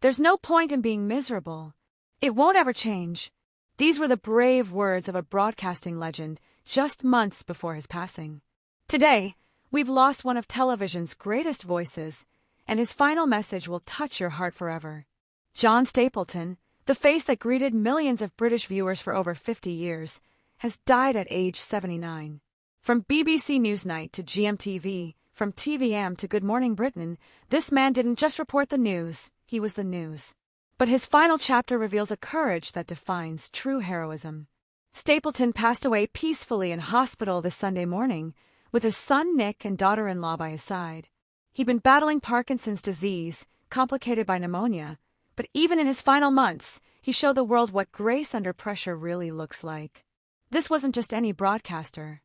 There's no point in being miserable. It won't ever change. These were the brave words of a broadcasting legend just months before his passing. Today, we've lost one of television's greatest voices, and his final message will touch your heart forever. John Stapleton, the face that greeted millions of British viewers for over 50 years, has died at age 79. From BBC Newsnight to GMTV, from TVM to Good Morning Britain, this man didn't just report the news, he was the news. But his final chapter reveals a courage that defines true heroism. Stapleton passed away peacefully in hospital this Sunday morning, with his son Nick and daughter-in-law by his side. He'd been battling Parkinson's disease, complicated by pneumonia, but even in his final months, he showed the world what grace under pressure really looks like. This wasn't just any broadcaster.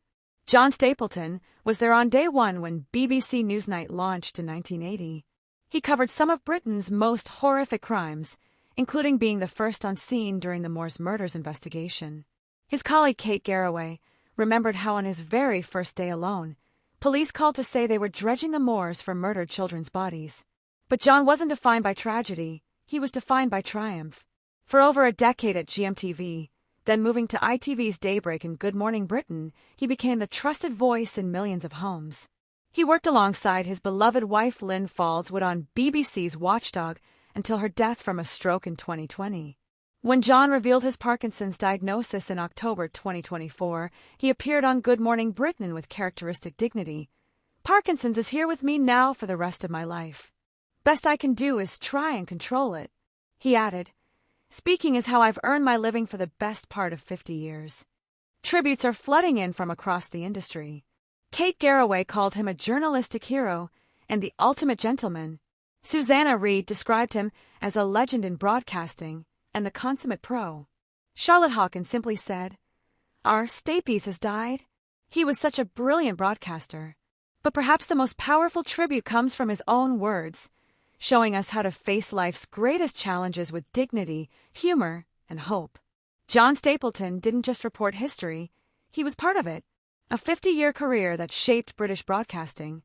John Stapleton was there on day one when BBC Newsnight launched in 1980. He covered some of Britain's most horrific crimes, including being the first on scene during the Moors murders investigation. His colleague Kate Garraway remembered how on his very first day alone, police called to say they were dredging the moors for murdered children's bodies. But John wasn't defined by tragedy, he was defined by triumph. For over a decade at GMTV, then moving to ITV's Daybreak and Good Morning Britain, he became the trusted voice in millions of homes. He worked alongside his beloved wife Lynn Faldwood on BBC's Watchdog until her death from a stroke in 2020. When John revealed his Parkinson's diagnosis in October 2024, he appeared on Good Morning Britain with characteristic dignity. "Parkinson's is here with me now for the rest of my life. Best I can do is try and control it." He added, "Speaking is how I've earned my living for the best part of 50 years. Tributes are flooding in from across the industry. Kate Garraway called him a journalistic hero and the ultimate gentleman. Susanna Reid described him as a legend in broadcasting and the consummate pro. Charlotte Hawkins simply said, "Our Stapes has died. He was such a brilliant broadcaster." But perhaps the most powerful tribute comes from his own words, showing us how to face life's greatest challenges with dignity, humor, and hope. John Stapleton didn't just report history, he was part of it. A 50-year career that shaped British broadcasting,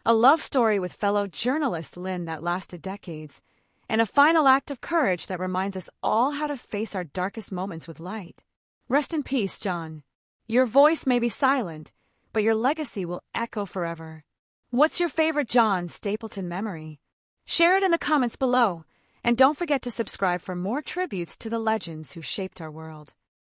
a love story with fellow journalist Lynn that lasted decades, and a final act of courage that reminds us all how to face our darkest moments with light. Rest in peace, John. Your voice may be silent, but your legacy will echo forever. What's your favorite John Stapleton memory? Share it in the comments below, and don't forget to subscribe for more tributes to the legends who shaped our world.